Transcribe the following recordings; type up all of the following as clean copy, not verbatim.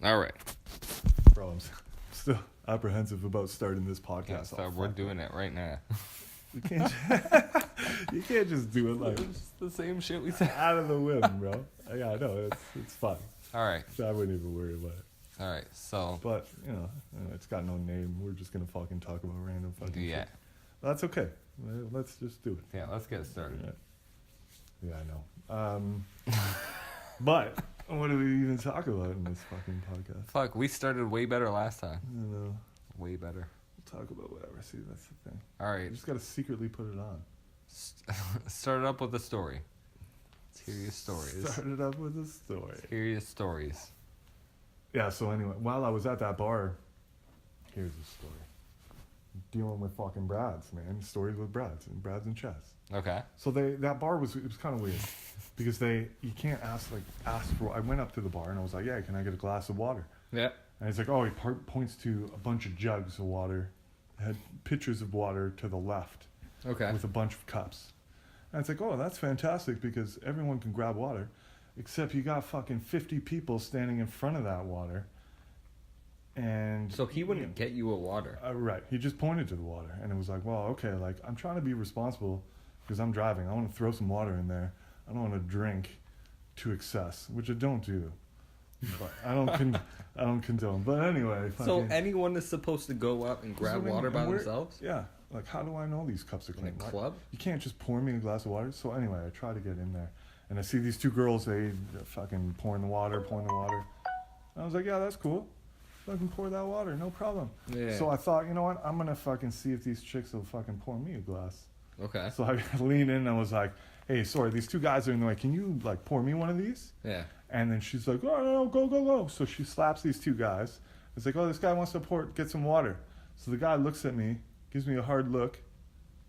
All right. Bro, I'm still apprehensive about starting this podcast. Yeah, so we're doing it right now. You can't, you can't just do it like It's the same shit we said. out of the whim, bro. Yeah, I know. It's fun. All right. So I wouldn't even worry about it. All right. So. But, it's got no name. We're just going to fucking talk about random fucking Yeah. shit. That's okay. Let's just do it. Yeah. Let's get started. Yeah, I know. But what do we even talk about in this fucking podcast? Fuck. We started way better last time. I don't know. Way better. We'll talk about whatever. See, that's the thing. All right. You just got to secretly put it on. Start it up with a story. Let's hear your stories. Start it up with a story. Let's hear your stories. Yeah, so anyway, while I was at that bar, here's the story. Dealing with fucking Brads, man. Stories with Brads and chess. Okay. So that bar was kind of weird because you can't ask for. I went up to the bar and I was like, yeah, can I get a glass of water? Yeah. And he's like, oh, he points to a bunch of jugs of water, had pitchers of water to the left. Okay. With a bunch of cups. And it's like, oh, that's fantastic because everyone can grab water, except you got fucking 50 people standing in front of that water. And So he wouldn't get you a water. Right. He just pointed to the water. And it was like, well, okay, like, I'm trying to be responsible because I'm driving. I want to throw some water in there. I don't want to drink to excess, which I don't do. But I don't condone. But anyway. So anyone is supposed to go up and grab water by themselves? Yeah. Like, how do I know these cups are clean? In a club? You can't just pour me a glass of water. So anyway, I try to get in there. And I see these two girls, they fucking pouring the water. And I was like, yeah, that's cool. Fucking pour that water, no problem. Yeah. So I thought, you know what? I'm going to fucking see if these chicks will fucking pour me a glass. Okay. So I leaned in and I was like, hey, sorry, these two guys are in the way. Can you, like, pour me one of these? Yeah. And then she's like, oh, no, go. So she slaps these two guys. It's like, oh, this guy wants to get some water. So the guy looks at me, gives me a hard look,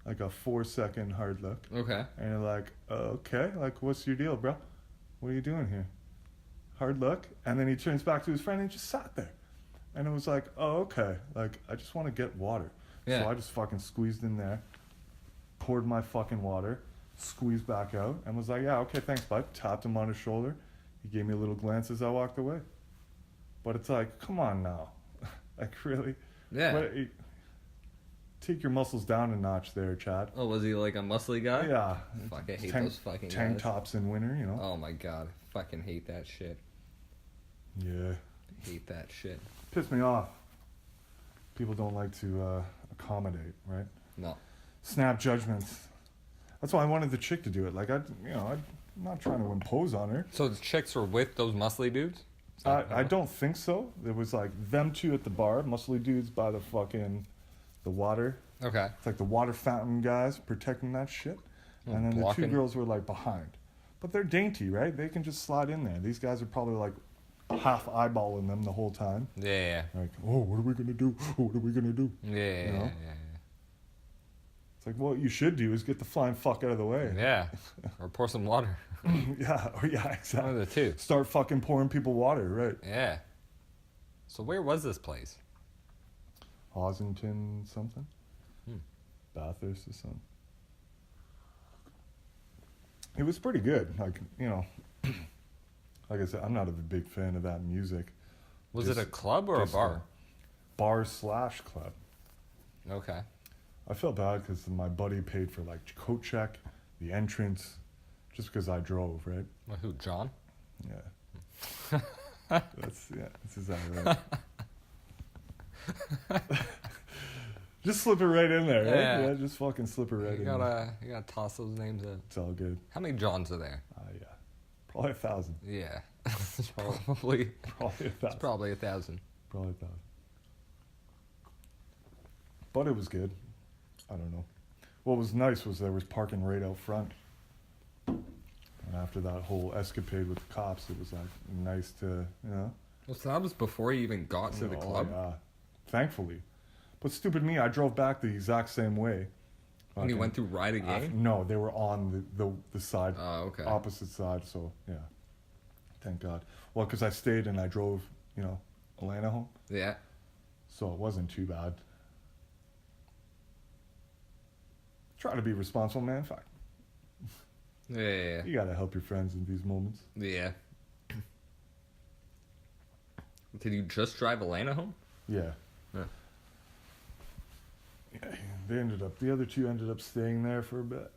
like a 4-second hard look. Okay. And you're like, okay, like, what's your deal, bro? What are you doing here? Hard look. And then he turns back to his friend and he just sat there. And it was like, oh, okay, like, I just want to get water. Yeah. So I just fucking squeezed in there, poured my fucking water, squeezed back out, and was like, yeah, okay, thanks, bud. Tapped him on his shoulder. He gave me a little glance as I walked away. But it's like, come on now. Like, really? Yeah. Take your muscles down a notch there, Chad. Oh, was he like a muscly guy? Yeah. Fuck, I hate those fucking tank guys. tops in winter, you know? Oh my god. Fucking hate that shit. Yeah. Hate that shit. Pissed me off. People don't like to accommodate, right? No. Snap judgments. That's why I wanted the chick to do it. Like, I'm not trying to impose on her. So the chicks were with those muscly dudes? I don't think so. There was like them two at the bar, muscly dudes by the water. Okay. It's like the water fountain guys protecting that shit. And then the two girls were like behind. But they're dainty, right? They can just slide in there. These guys are probably like half eyeballing them the whole time. Yeah. Like, oh, what are we going to do? Oh, what are we going to do? Yeah, You know? yeah. It's like, what you should do is get the flying fuck out of the way. Yeah. Or pour some water. Yeah, exactly. One of the two. Start fucking pouring people water, right? Yeah. So where was this place? Ossington something? Hmm. Bathurst or something. It was pretty good. Like, like I said, I'm not a big fan of that music. Was it a club or a bar? Bar/club. Okay. I felt bad because my buddy paid for like coat check, the entrance, just because I drove, right? Well, who, John? Yeah. That's exactly right. Just slip it right in there, right? Yeah, just fucking slip it right in there. You gotta toss those names in. It's all good. How many Johns are there? Yeah. Probably 1,000. Yeah. Probably. Probably 1,000. It's probably 1,000. Probably 1,000. But it was good. I don't know. What was nice was there was parking right out front. And after that whole escapade with the cops, it was like nice to, Well, so that was before you even got to the club? Yeah. Thankfully. But stupid me, I drove back the exact same way. And you went through right again? No, they were on the side, okay. opposite side, so yeah. Thank God. Well, because I stayed and I drove, Atlanta home. Yeah. So it wasn't too bad. Try to be responsible, man. Fuck. Yeah. You gotta help your friends in these moments. Yeah. Did you just drive Elena home? Yeah. Yeah. Yeah, the other two ended up staying there for a bit.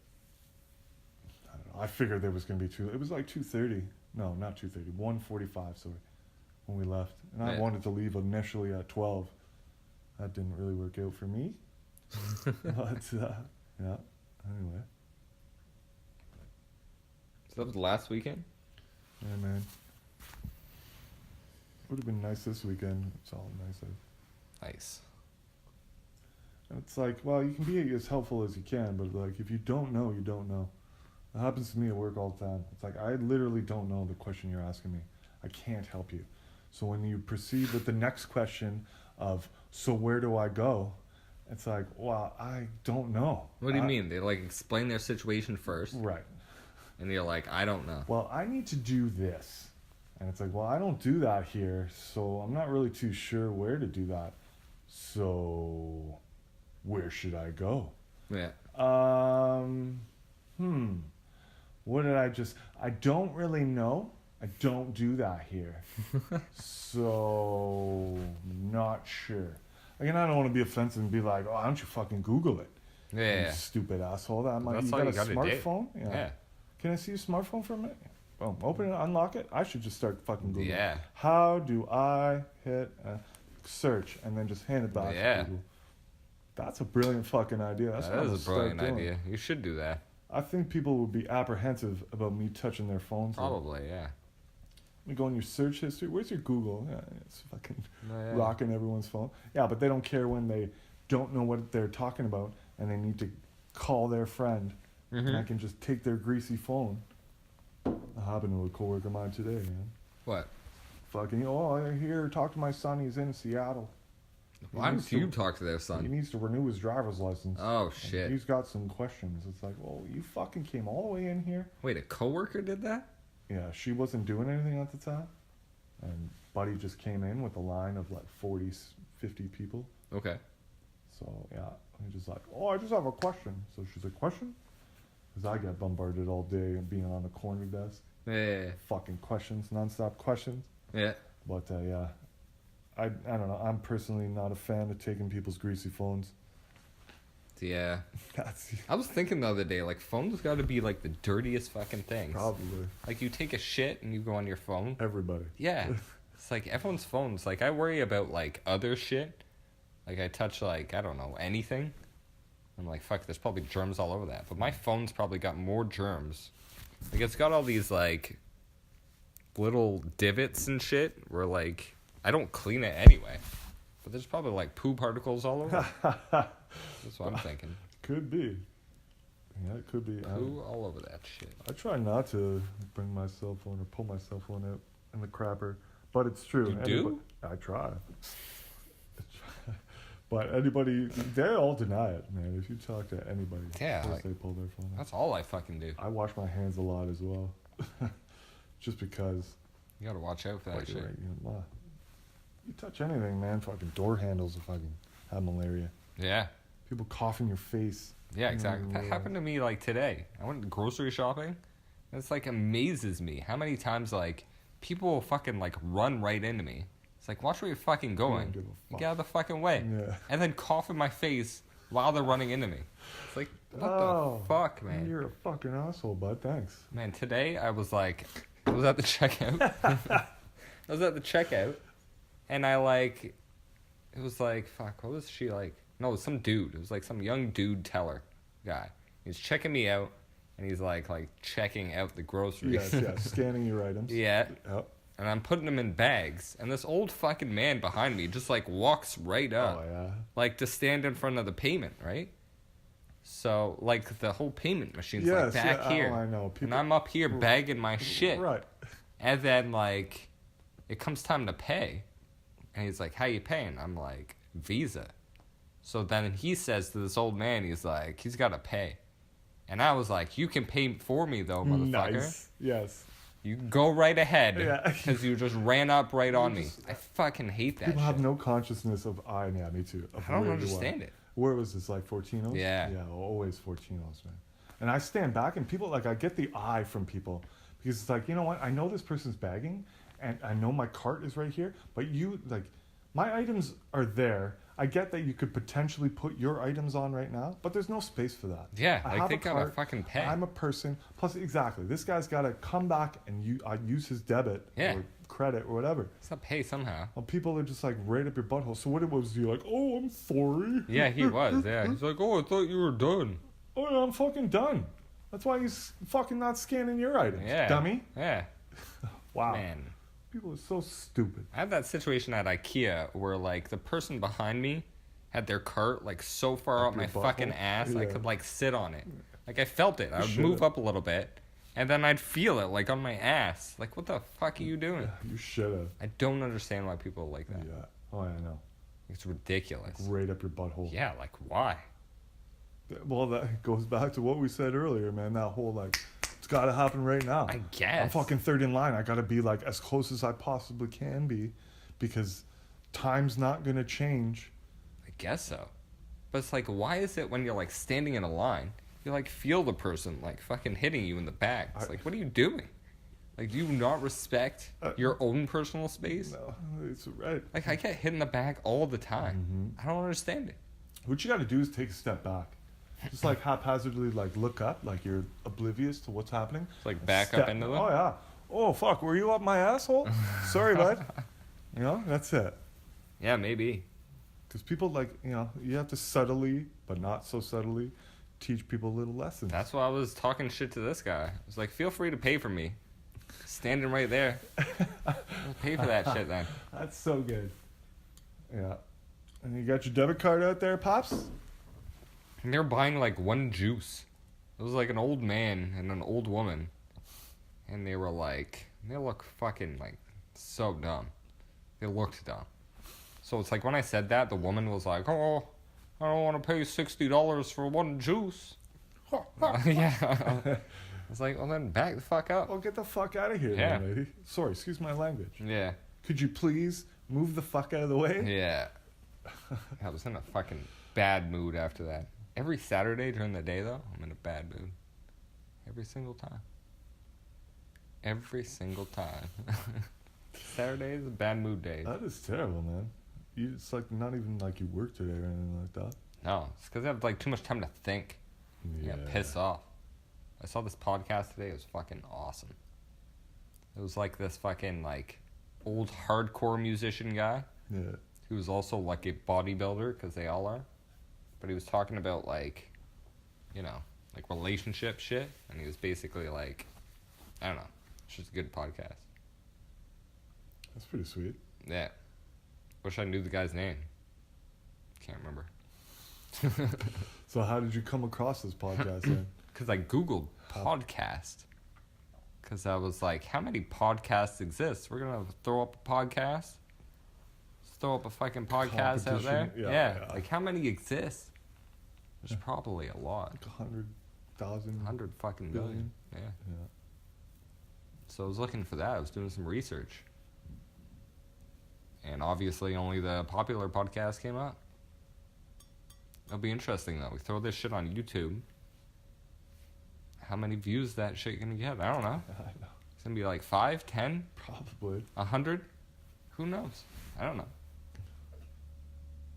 I don't know. I figured there was going to be it was like 2:30. No, not 2:30. 1:45, sorry, when we left. And I wanted to leave initially at 12. That didn't really work out for me. But, yeah, anyway. So that was last weekend? Yeah, man. Would have been nice this weekend. It's all nice out. Nice. It's like, well, you can be as helpful as you can, but like if you don't know, you don't know. It happens to me at work all the time. It's like I literally don't know the question you're asking me. I can't help you. So when you proceed with the next question of, so where do I go? It's like, well, I don't know. What do you mean? They like explain their situation first. Right. And you're like, I don't know. Well, I need to do this. And it's like, well, I don't do that here, so I'm not really too sure where to do that. So where should I go? Yeah. What did I don't really know. I don't do that here. So, not sure. Again, I don't want to be offensive and be like, oh, why don't you fucking Google it? Yeah. You stupid asshole. You That's got all a you gotta smartphone? do. Yeah. Can I see your smartphone for a minute? Boom. Open it, unlock it. I should just start fucking Googling. Yeah. How do I hit search and then just hand it back to Google? That's a brilliant fucking idea. That is a brilliant idea. You should do that. I think people would be apprehensive about me touching their phones. Probably, yeah. You go in your search history. Where's your Google? Yeah, it's fucking rocking everyone's phone. Yeah, but they don't care when they don't know what they're talking about and they need to call their friend. Mm-hmm. And I can just take their greasy phone. That happened to a coworker of mine today, man. What? Fucking, I hear, talk to my son. He's in Seattle. Why don't you talk to their son? He needs to renew his driver's license. Oh, shit. And he's got some questions. It's like, well, you fucking came all the way in here. Wait, a coworker did that? Yeah, she wasn't doing anything at the time. And Buddy just came in with a line of like 40, 50 people. Okay. So, yeah, he's just like, I just have a question. So she's like, question? Because I get bombarded all day and being on the corner desk. Yeah. Fucking questions, nonstop questions. Yeah. But, yeah, I don't know. I'm personally not a fan of taking people's greasy phones. Yeah. I was thinking the other day, like, phones got to be, like, the dirtiest fucking things. Probably. Like, you take a shit and you go on your phone. Everybody. Yeah. It's like, everyone's phones. Like, I worry about, like, other shit. Like, I touch, like, I don't know, anything. I'm like, fuck, there's probably germs all over that. But my phone's probably got more germs. Like, it's got all these, like, little divots and shit where, like, I don't clean it anyway. But there's probably, like, poo particles all over it. That's what I'm thinking. Could be. Yeah, it could be. Poo all over that shit. I try not to bring my cell phone or pull my cell phone out in the crapper. But it's true. You do? I try. But anybody, they all deny it, man. If you talk to anybody, yeah, they pull their phone out. That's all I fucking do. I wash my hands a lot as well. Just because. You gotta watch out for that shit. Right, you touch anything, man. Fucking door handles if I can have malaria. Yeah. People cough in your face. Yeah, exactly. That happened to me, like, today. I went grocery shopping. And it's, like, amazes me how many times, like, people will fucking, like, run right into me. It's like, watch where you're fucking going. Get out of the fucking way. Yeah. And then cough in my face while they're running into me. It's like, what the fuck, man? You're a fucking asshole, bud. Thanks. Man, today I was like, I was at the checkout. And I, like, it was like, fuck, what was she like? No, it was some dude. It was like some young dude teller guy. He's checking me out. And he's like checking out the groceries. Yes, scanning your items. Yeah. Yep. And I'm putting them in bags. And this old fucking man behind me just, like, walks right up. Oh, yeah. Like, to stand in front of the payment, right? So, like, the whole payment machine's, like, back here. Oh, I know. And I'm up here bagging my shit. Right. And then, like, it comes time to pay. And he's like, how you paying? I'm like, Visa. So then he says to this old man, he's like, he's got to pay. And I was like, you can pay for me, though, motherfucker. Nice. Yes. You go right ahead, Yeah. because you just ran up right on me. I fucking hate that People shit. have no consciousness of, yeah, me too. I don't understand it. Where was this, like Fortinos? Yeah. Yeah, always Fortinos, man. And I stand back and people, like, I get the eye from people. Because it's like, you know what? I know this person's bagging, and I know my cart is right here, but you, like, my items are there. I get that you could potentially put your items on right now, but there's no space for that. Yeah, I like have they a gotta cart, fucking pay. I'm a person. Plus, exactly, this guy's got to come back and use his debit or credit or whatever. It's not pay somehow. Well, people are just like right up your butthole. So what it was, you like, oh, I'm sorry. Yeah, he was. Yeah, he's like, oh, I thought you were done. Oh, yeah, I'm fucking done. That's why he's fucking not scanning your items, dummy. Yeah. Wow. Man. People are so stupid. I had that situation at IKEA where, like, the person behind me had their cart, like, so far up my fucking ass, I could, like, sit on it. Like, I felt it. I would move up a little bit, and then I'd feel it, like, on my ass. Like, what the fuck are you doing? Yeah, you should have. I don't understand why people are like that. Yeah. Oh, yeah, I know. It's ridiculous. Right up your butthole. Yeah, like, why? Well, that goes back to what we said earlier, man. That whole, like, it's got to happen right now. I guess. I'm fucking third in line. I got to be, like, as close as I possibly can be because time's not going to change. I guess so. But it's like, why is it when you're, like, standing in a line, you, like, feel the person, like, fucking hitting you in the back? It's like, what are you doing? Like, do you not respect your own personal space? No, it's right. Like, I get hit in the back all the time. I don't understand it. What you got to do is take a step back. Just, like, haphazardly, like, look up, like you're oblivious to what's happening. It's like back up into them? Oh, yeah. Oh, fuck, were you up my asshole? Sorry, bud. You know, that's it. Yeah, maybe. Because people, like, you know, you have to subtly, but not so subtly, teach people little lessons. That's why I was talking shit to this guy. I was like, feel free to pay for me. Standing right there. I'll pay for that shit then. That's so good. Yeah. And you got your debit card out there, Pops? And they're buying like one juice. It was like an old man and an old woman. And they were like, they look fucking like so dumb. They looked dumb. So it's like when I said that, the woman was like, oh, I don't want to pay $60 for one juice. Yeah. I was like, well then back the fuck up. Oh, get the fuck out of here, then, lady. Sorry, excuse my language. Yeah. Could you please move the fuck out of the way? Yeah. I was in a fucking bad mood after that. Every Saturday during the day, though, I'm in a bad mood. Every single time. Every single time. Saturday is a bad mood day. That is terrible, man. It's like not even like you work today or anything like that. No, it's because I have like too much time to think. Yeah. Piss off. I saw this podcast today. It was fucking awesome. It was like this fucking like old hardcore musician guy. Yeah. Who was also like a bodybuilder, because they all are. But he was talking about, like, you know, like relationship shit. And he was basically like, I don't know. It's just a good podcast. That's pretty sweet. Yeah. Wish I knew the guy's name. Can't remember. So how did you come across this podcast then? Because I Googled podcast. Because I was like, how many podcasts exist? We're going to throw up a podcast? Let's throw up a fucking podcast out there? Yeah. Like, how many exist? There's probably a lot. Like 100,000. 100 fucking billion. Yeah. So I was looking for that. I was doing some research. And obviously only the popular podcast came up. It'll be interesting, though. We throw this shit on YouTube. How many views that shit gonna get? I don't know. I know. It's gonna be like 5, 10? Probably. 100? Who knows? I don't know.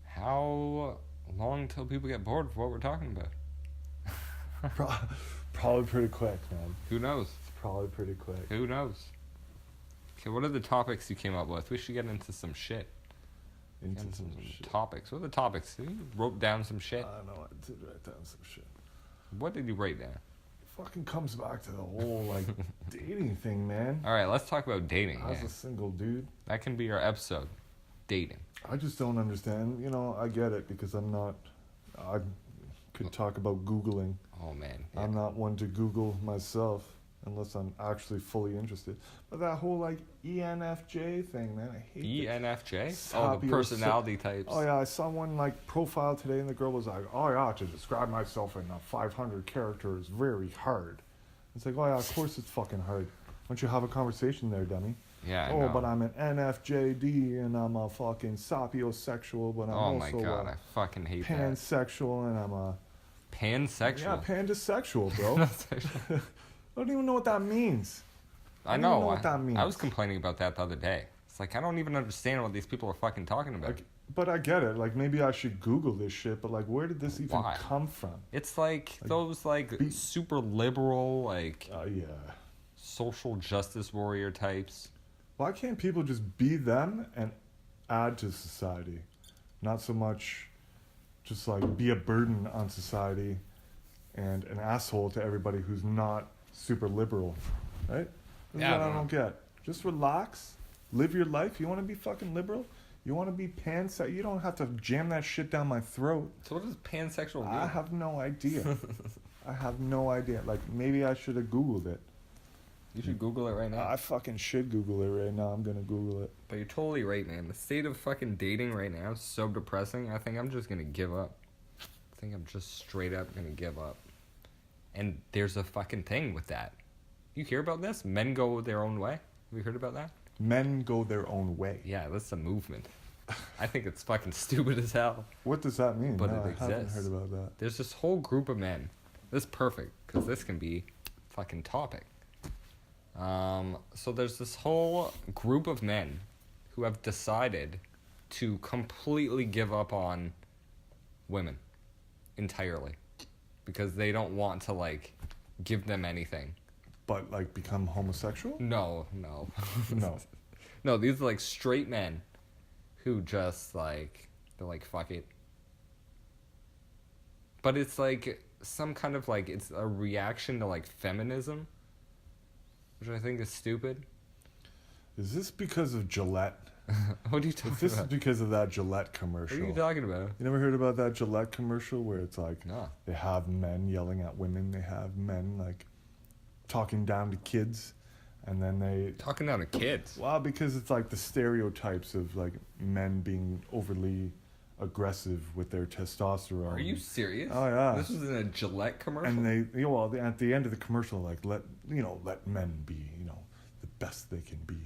How long till people get bored of what we're talking about? Probably pretty quick, man. Who knows? It's probably pretty quick. Who knows? Okay, what are the topics you came up with? We should get into some shit. Into some shit. topics. What are the topics? You wrote down some shit. I don't know. I did write down some shit. What did you write down? Fucking comes back to the whole, like, dating thing, man. All right, let's talk about dating. As a single dude. That can be our episode. Dating. I just don't understand. You know, I get it because I'm not... I could talk about Googling. Oh, man. Yeah. I'm not one to Google myself unless I'm actually fully interested. But that whole, like, ENFJ thing, man, I hate ENFJ? Oh, the personality types. Oh, yeah, I saw one, like, profile today, and the girl was like, oh, yeah, to describe myself in 500 characters is very hard. It's like, oh, yeah, of course it's fucking hard. Why don't you have a conversation there, dummy? Yeah, I know. but I'm an NFJD, and I'm a fucking sapiosexual, but I'm also my God, I fucking hate that. Pansexual, and I'm a... Pansexual? Yeah, pandasexual, bro. I don't even know what that means. I don't know. even know what that means. I was complaining about that the other day. It's like, I don't even understand what these people are fucking talking about. Like, but I get it. Like, maybe I should Google this shit, but, like, where did this even Why? come from? It's like those, like, super liberal, like, Yeah. social justice warrior types. Why can't people just be them and add to society? Not so much just, like, be a burden on society and an asshole to everybody who's not super liberal, right? This is what I don't get. Just relax. Live your life. You want to be fucking liberal? You want to be pansexual? You don't have to jam that shit down my throat. So what does pansexual mean? I have no idea. I have no idea. Like, maybe I should have Googled it. You should Google it right now. I fucking should Google it right now. I'm going to Google it. But you're totally right, man. The state of fucking dating right now is so depressing. I think I'm just going to give up. I think I'm just straight up going to give up. And there's a fucking thing with that. You hear about this? Men go their own way. Have you heard about that? Men go their own way. Yeah, that's a movement. I think it's fucking stupid as hell. What does that mean? But no, it exists. I haven't heard about that. There's this whole group of men. This is perfect, because this can be fucking topic. So there's this whole group of men who have decided to completely give up on women entirely because they don't want to, like, give them anything. But, like, become homosexual? No. No. No, these are, like, straight men who just, like, they're like, fuck it. But it's, like, some kind of, like, it's a reaction to, like, feminism, which I think is stupid. Is this because of Gillette? What are you talking about? This is because of that Gillette commercial. What are you talking about? You never heard about that Gillette commercial where it's like, No. they have men yelling at women, they have men, like, talking down to kids, and then they... Talking down to kids? Well, because it's like the stereotypes of, like, men being overly aggressive with their testosterone. Are you serious? Oh, yeah. This was in a Gillette commercial? And they, you know, well, at the end of the commercial, like, let men be, the best they can be,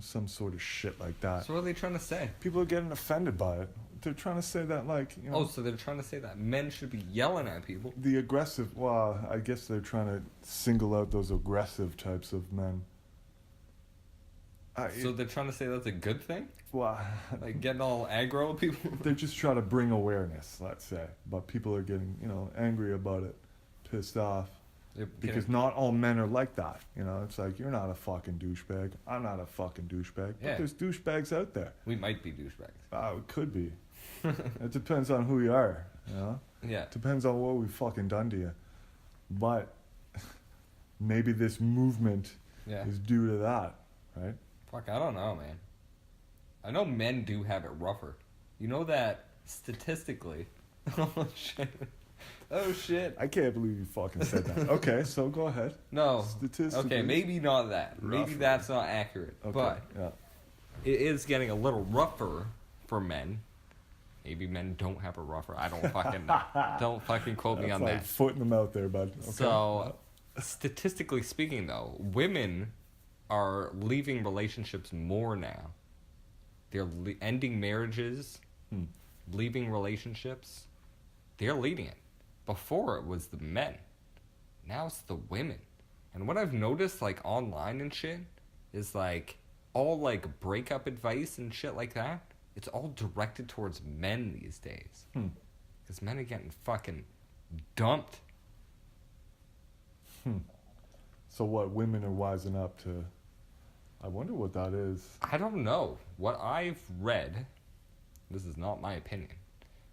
some sort of shit like that. So what are they trying to say? People are getting offended by it. They're trying to say that, like, Oh, so they're trying to say that men should be yelling at people? the aggressive, well, I guess they're trying to single out those aggressive types of men. So they're trying to say that's a good thing? Well, Like getting all aggro with people? they're just trying to bring awareness, let's say. But people are getting, angry about it, pissed off. Because not all men are like that. It's like, you're not a fucking douchebag. I'm not a fucking douchebag. Yeah. But there's douchebags out there. We might be douchebags. Oh, it could be. It depends on who you are, Yeah. Depends on what we've fucking done to you. But maybe this movement Yeah. is due to that, right? Fuck, I don't know, man. I know men do have it rougher. You know that statistically... Oh, shit. Oh, shit. I can't believe you fucking said that. Okay, so go ahead. No. Statistically. Okay, maybe not that. Maybe Rougher. that's not accurate. Okay, But yeah. it is getting a little rougher for men. Maybe men don't have it rougher. I don't fucking don't fucking quote me That's on like that. footing them out there, bud. Okay. So, statistically speaking, though, women are leaving relationships more now. They're ending marriages, leaving relationships. They're leading it. Before it was the men. Now it's the women. And what I've noticed, like, online and shit, is, like, all, like, breakup advice and shit like that, it's all directed towards men these days. Because men are getting fucking dumped. So what, women are wising up to... I wonder what that is. I don't know. What I've read, this is not my opinion,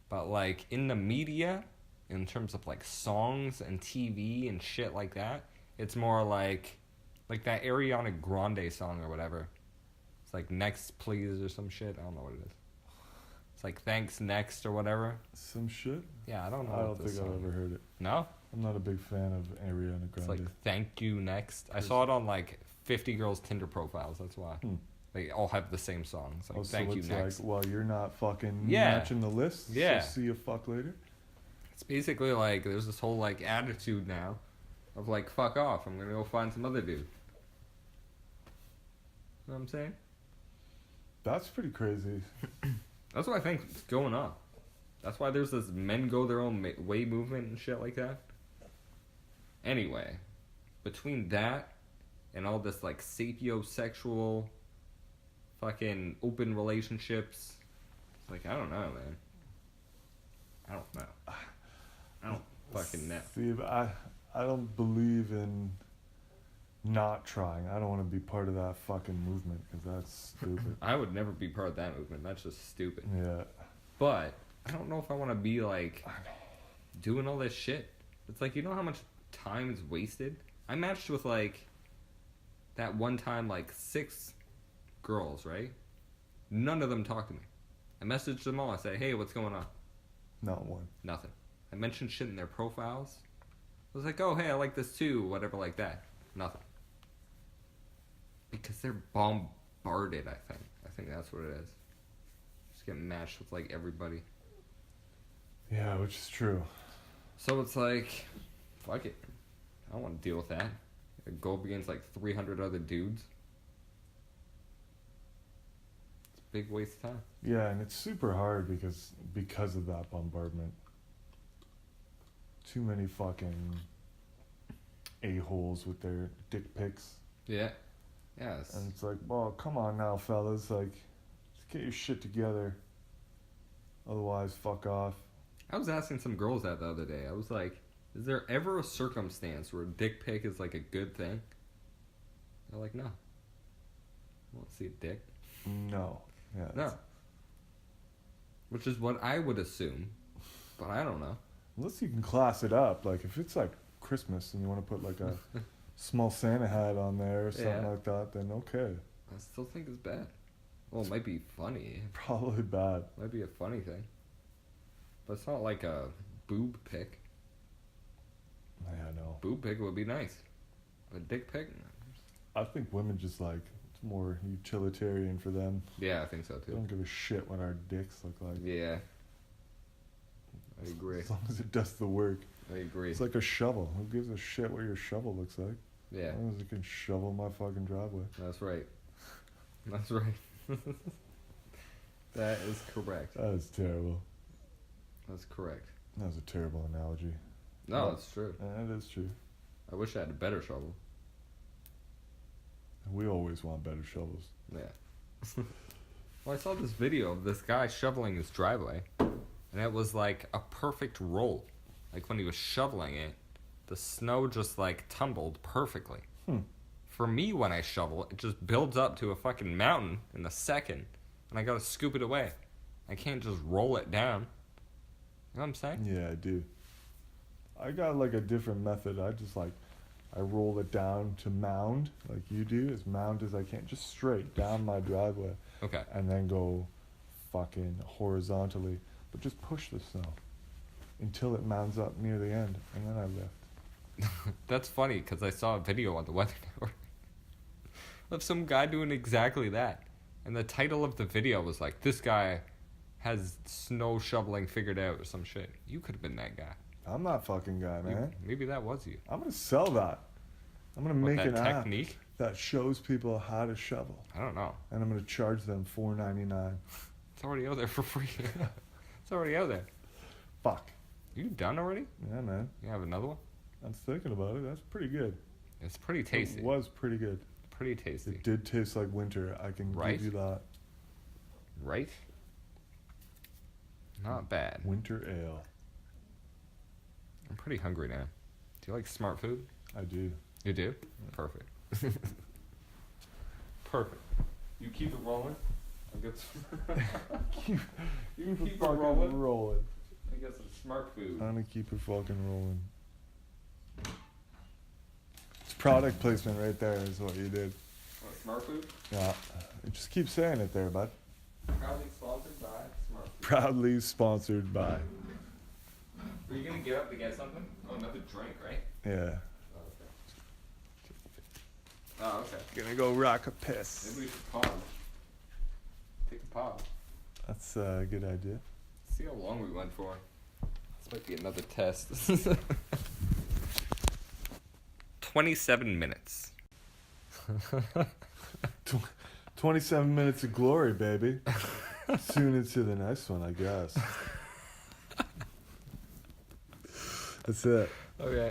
but, like, in the media, in terms of, like, songs and TV and shit like that, it's more like that Ariana Grande song or whatever. It's like Next Please or some shit. I don't know what it is. It's like Thanks Next or whatever. Some shit? Yeah, I don't know. I don't think I've ever heard it. No? I'm not a big fan of Ariana Grande. It's like Thank You Next. I saw it on like 50 girls' Tinder profiles. That's why. They all have the same song. It's like Thank You Next. Like, well, you're not fucking Yeah. matching the list. Yeah. So see you fuck later. It's basically like there's this whole like attitude now of like fuck off. I'm gonna go find some other dude. You know what I'm saying? That's pretty crazy. That's what I think is going on. That's why there's this men go their own way movement and shit like that. Anyway, between that and all this like sapiosexual fucking open relationships. It's like, I don't know, man. I don't know. I don't fucking know. See, I don't believe in not trying. I don't want to be part of that fucking movement because that's stupid. I would never be part of that movement. That's just stupid. Yeah. But I don't know if I want to be like doing all this shit. It's like, you know how much time is wasted? I matched with like that one time like 6 girls, right? None of them talked to me. I messaged them all. I said, hey, what's going on? Not one. Nothing. I mentioned shit in their profiles. I was like, oh, hey, I like this too, whatever like that. Nothing. Because they're bombarded, I think. I think that's what it is. Just get matched with like everybody. Yeah, which is true. So it's like, fuck it. I don't want to deal with that. I go up against like 300 other dudes. It's a big waste of time. Yeah, and it's super hard because of that bombardment. Too many fucking a-holes with their dick pics. Yeah. Yes. And it's like, well, come on now, fellas. Like, just get your shit together. Otherwise, fuck off. I was asking some girls that the other day. I was like, is there ever a circumstance where a dick pic is like a good thing? They're like, no. I want to see a dick. No. Yeah. No. Which is what I would assume. But I don't know. Unless you can class it up. Like, if it's like Christmas and you want to put like a small Santa hat on there or something like that, then okay. I still think it's bad. Well, it might be funny. Probably bad. Might be a funny thing. But it's not like a boob pic. Yeah, no. Boob pic would be nice. But dick pic? I think women just like, it's more utilitarian for them. Yeah, I think so They too. don't give a shit what our dicks look like. Yeah. I agree. As long as it does the work. I agree. It's like a shovel. Who gives a shit what your shovel looks like? Yeah. As long as it can shovel my fucking driveway. That's right. That's right. That is correct. That is terrible. That's correct. That was a terrible analogy. No, Well, it's true. Yeah, it is true. I wish I had a better shovel. We always want better shovels. Yeah. Well, I saw this video of this guy shoveling his driveway, and it was like a perfect roll. Like when he was shoveling it, the snow just like tumbled perfectly. For me, when I shovel, it just builds up to a fucking mountain in a second, and I gotta scoop it away. I can't just roll it down. You know what I'm saying? Yeah, I do. I got like a different method. I roll it down to mound, like you do, as mound as I can, just straight down my driveway. Okay. And then go fucking horizontally, but just push the snow until it mounds up near the end, and then I lift. That's funny because I saw a video on the Weather Network of some guy doing exactly that. And the title of the video was like, this guy has snow shoveling figured out or some shit. You could have been that guy. I'm that fucking guy, man. Maybe that was you. I'm gonna sell that. I'm gonna make an technique? app that shows people how to shovel, I don't know. and I'm gonna charge them $4.99. It's already out there for free. It's already out there. Fuck. You done already? Yeah, man. You have another one? I was thinking about it. That's pretty good. It's pretty tasty. It was pretty good. Pretty tasty. It did taste like winter. I can Right? give you that. Right? Not bad. Winter ale. I'm pretty hungry now. Do you like smart food? I do. You do? Perfect. Perfect. You keep it rolling. I'll get some. Keep You it keep it fucking rolling. rolling. I get some smart food. I'm gonna keep it fucking rolling. It's product placement right there is what you did. What, smart food? Yeah. Just keep saying it there, bud. Proudly sponsored by Smart Food. Proudly sponsored by. Are you gonna get up to get something? Oh, another drink, right? Yeah. Oh, okay. Gonna go rock a piss. Maybe we should pause. Take a pause. That's a good idea. See how long we went for. This might be another test. 27 minutes. 27 minutes of glory, baby. Soon into the next one, I guess. That's it. Okay.